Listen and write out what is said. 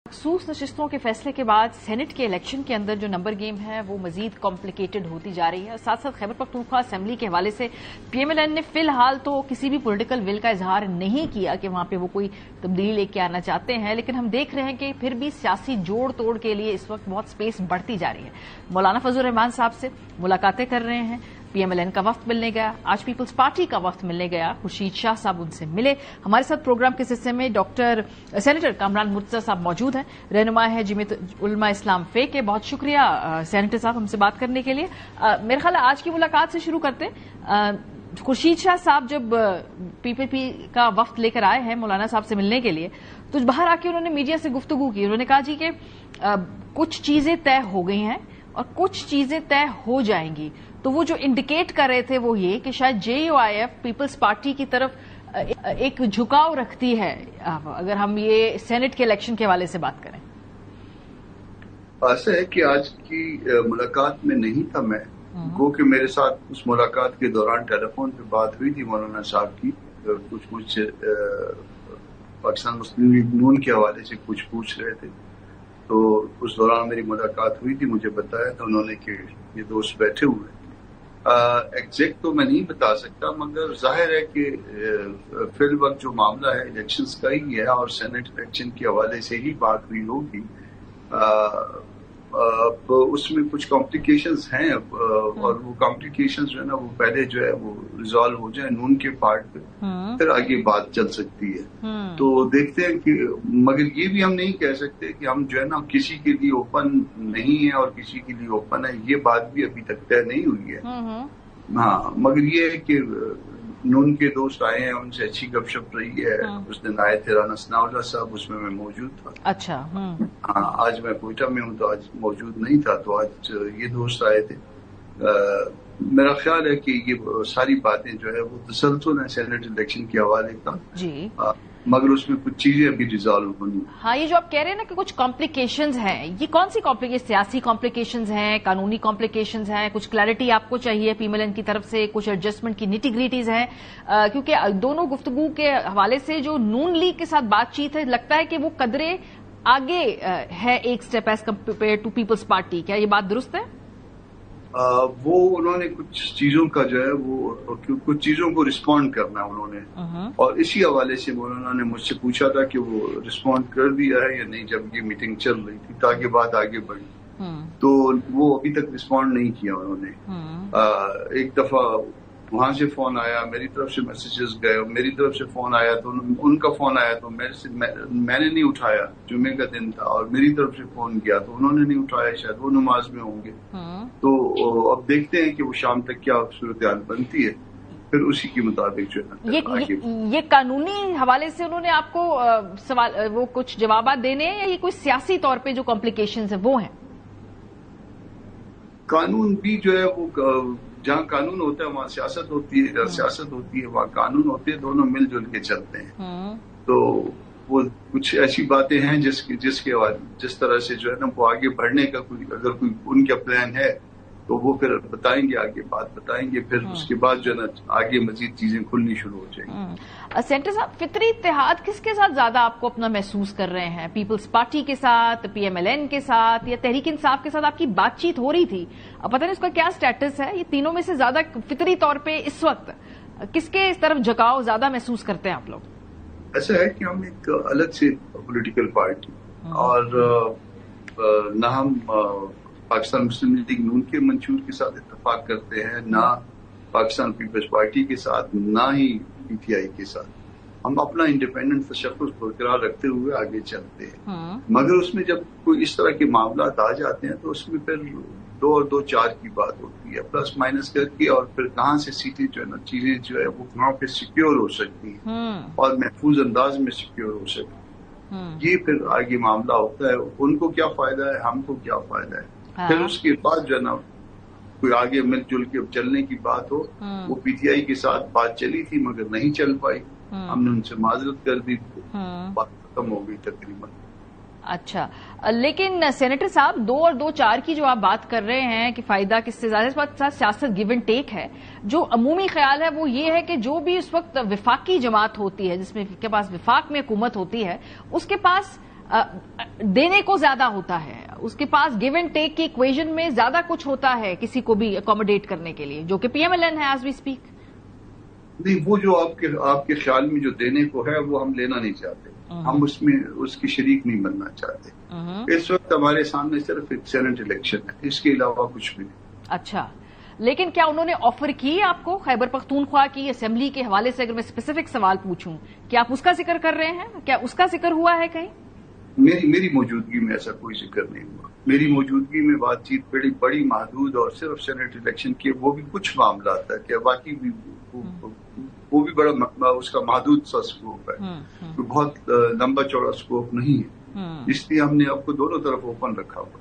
मखसूस नशिस्तों के फैसले के बाद सेनेट के इलेक्शन के अंदर जो नंबर गेम है वो मजीद कॉम्प्लिकेटेड होती जा रही है और साथ साथ खैबर पख्तूनख्वा असेंबली के हवाले से पीएमएलएन ने फिलहाल तो किसी भी पॉलिटिकल विल का इजहार नहीं किया कि वहां पे वो कोई तब्दीली लेके आना चाहते हैं, लेकिन हम देख रहे हैं कि फिर भी सियासी जोड़ तोड़ के लिए इस वक्त बहुत स्पेस बढ़ती जा रही है। मौलाना फजल रहमान साहब से मुलाकातें कर रहे हैं, पीएमएलएन का वफ्द मिलने गया, आज पीपल्स पार्टी का वफ्द मिलने गया, खुर्शीद शाह साहब उनसे मिले। हमारे साथ प्रोग्राम के हिस्से में डॉक्टर सेनेटर कामरान मुर्तजा साहब मौजूद हैं, रहनुमा है जमीयत उलमा इस्लाम फे के। बहुत शुक्रिया सेनेटर साहब हमसे बात करने के लिए। मेरे ख्याल आज की मुलाकात से शुरू करते हैं। खुर्शीद शाह साहब जब पीपीपी का वफ्द लेकर आए हैं मौलाना साहब से मिलने के लिए, तो बाहर आके उन्होंने मीडिया से गुफ्तगू की। उन्होंने कहा जी कि कुछ चीजें तय हो गई हैं और कुछ चीजें तय हो जाएंगी। तो वो जो इंडिकेट कर रहे थे वो ये कि शायद जेयूआईएफ पीपल्स पार्टी की तरफ एक झुकाव रखती है, अगर हम ये सेनेट के इलेक्शन के हवाले से बात करें। ऐसा है कि आज की मुलाकात में नहीं था मैं, गो कि मेरे साथ उस मुलाकात के दौरान टेलीफोन पे बात हुई थी मौलाना साहब की। कुछ पाकिस्तान मुस्लिम लीग नून के हवाले से कुछ पूछ रहे थे, तो उस दौरान मेरी मुलाकात हुई थी। मुझे बताया था उन्होंने कि ये दोस्त बैठे हुए हैं। एग्जैक्ट तो मैं नहीं बता सकता, मगर जाहिर है कि फिल वक्त जो मामला है इलेक्शंस का ही है और सेनेट इलेक्शन के हवाले से ही बात हुई होगी। उसमें कुछ कॉम्प्लिकेशंस हैं और वो कॉम्प्लिकेशंस जो है ना वो पहले जो है वो रिजॉल्व हो जाए नून के पार्ट पे, फिर आगे बात चल सकती है। तो देखते हैं कि, मगर ये भी हम नहीं कह सकते कि हम जो है ना किसी के लिए ओपन नहीं है और किसी के लिए ओपन है, ये बात भी अभी तक तय नहीं हुई है। हाँ, मगर ये है कि नून के दोस्त आए हैं, उनसे अच्छी गपशप रही है। उस दिन आए थे राना सनाउल्लाह साहब, उसमें मैं मौजूद था। अच्छा। हाँ, आज मैं कोयटा में हूँ तो आज मौजूद नहीं था, तो आज ये दोस्त आए थे। मेरा ख्याल है कि ये सारी बातें जो है वो तसलसल है सेनेट इलेक्शन के हवाले का जी, मगर उसमें कुछ चीजें अभी रिजॉल्व होनी। हाँ, ये जो आप कह रहे हैं ना कि कुछ कॉम्प्लिकेशंस हैं, ये कौन सी कॉम्प्लिकेशन? सियासी कॉम्प्लिकेशंस हैं, कानूनी कॉम्प्लिकेशंस हैं, कुछ क्लैरिटी आपको चाहिए पीएमएलएन की तरफ से, कुछ एडजस्टमेंट की निटी-ग्रिटीज हैं? क्योंकि दोनों गुफ्तगू के हवाले से जो नून लीग के साथ बातचीत है, लगता है कि वो कदरे आगे है एक step as compare to People's Party. क्या ये बात दुरुस्त है? वो उन्होंने कुछ चीजों का जो है वो कुछ चीजों को रिस्पॉन्ड करना उन्होंने, और इसी हवाले से उन्होंने मुझसे पूछा था कि वो रिस्पॉन्ड कर दिया है या नहीं जब ये मीटिंग चल रही थी, ताकि बात आगे बढ़ी। तो वो अभी तक रिस्पॉन्ड नहीं किया उन्होंने। एक दफा वहां से फोन आया, मेरी तरफ से मैसेजेस गए, मेरी तरफ से फोन आया तो उनका फोन आया तो मैंने नहीं उठाया, जुमे का दिन था, और मेरी तरफ से फोन किया तो उन्होंने नहीं उठाया, शायद वो नमाज में होंगे। तो अब देखते हैं कि वो शाम तक क्या सूरत हाल बनती है, फिर उसी के मुताबिक जो है ये कानूनी हवाले से उन्होंने आपको सवाल वो कुछ जवाब देने हैं, या ये कोई सियासी तौर पे जो कॉम्प्लिकेशंस है वो हैं? कानून भी जो है वो, जहाँ कानून होता है वहाँ सियासत होती है, जहाँ सियासत होती है वहाँ कानून होते हैं, दोनों मिलजुल के चलते हैं। तो वो कुछ ऐसी बातें हैं जिस तरह से जो है ना वो आगे बढ़ने का अगर कोई उनका प्लान है तो वो फिर बताएंगे, आगे बात बताएंगे, फिर उसके बाद जो है ना आगे मजीद चीजें खुलनी शुरू हो जाएंगी। सेंटर साहब, फितरी इत्तेहाद किसके साथ ज्यादा आपको अपना महसूस कर रहे हैं? पीपल्स पार्टी के साथ, पीएमएलएन के साथ, या तहरीक इंसाफ के साथ आपकी बातचीत हो रही थी? अब पता नहीं उसका क्या स्टेटस है। ये तीनों में से ज्यादा फितरी तौर पे इस वक्त किसके इस तरफ झुकाव ज्यादा महसूस करते हैं आप लोग? ऐसा है कि हम एक अलग से पॉलिटिकल पार्टी और न हम पाकिस्तान मुस्लिम लीग नून के मंशूर के साथ इत्तेफाक करते हैं, ना पाकिस्तान पीपल्स पार्टी के साथ, ना ही पीटीआई के साथ। हम अपना इंडिपेंडेंट तशख्खुस बरकरार रखते हुए आगे चलते हैं। मगर उसमें जब कोई इस तरह के मामला आ जाते हैं तो उसमें फिर 2 और 2 4 की बात होती है, प्लस माइनस करके, और फिर कहाँ से सीटें जो है ना चीजें जो है वो कहाँ पे सिक्योर हो सकती है और महफूज अंदाज में सिक्योर हो सकती है, ये फिर आगे मामला होता है। उनको क्या फायदा है, हमको क्या फायदा है। फिर उसके बाद जो है ना कोई आगे मिलजुल के चलने की बात हो, वो पीटीआई के साथ बात चली थी मगर नहीं चल पाई, हमने उनसे माजरत कर दी, बात खत्म हो गई तकरीबन। अच्छा, लेकिन सेनेटर साहब 2 और 2 4 की जो आप बात कर रहे हैं कि फायदा किससे ज्यादा, इस बात साथ सियासत गिव एंड टेक है। जो अमूमी ख्याल है वो ये है कि जो भी उस वक्त विफाकी जमात होती है, जिसमें के पास विफाक में हुकूमत होती है, उसके पास دینے کو زیادہ ہوتا ہے، اس کے پاس گیو اینڈ ٹیک کی ایکویژن میں زیادہ کچھ ہوتا ہے کسی کو بھی اکوموڈیٹ کرنے کے لیے، جو کہ پی ایم ایل این ہے ایز وی اسپیک. نہیں، وہ جو آپ کے خیال میں جو دینے کو ہے وہ ہم لینا نہیں چاہتے، ہم اس کی شریک نہیں بننا چاہتے. اس وقت ہمارے سامنے صرف ایک سینٹ الیکشن ہے، اس کے علاوہ کچھ بھی نہیں. اچھا، لیکن کیا انہوں نے آفر کی آپ کو خیبر پختونخوا کی اسمبلی کے حوالے سے؟ اگر میں اسپیسیفک سوال پوچھوں، کیا آپ اس کا ذکر کر رہے ہیں؟ کیا اس کا ذکر ہوا ہے کہیں؟ میری موجودگی میں ایسا کوئی ذکر نہیں ہوا. میری موجودگی میں بات چیت بڑی محدود اور صرف سینٹ الیکشن کے وہ بھی کچھ معاملات ہے کہ باقی بھی وہ بھی بڑا اس کا محدود سا اسکوپ ہے، بہت لمبا چوڑا اسکوپ نہیں ہے، اس لیے ہم نے آپ کو دونوں طرف اوپن رکھا ہوا.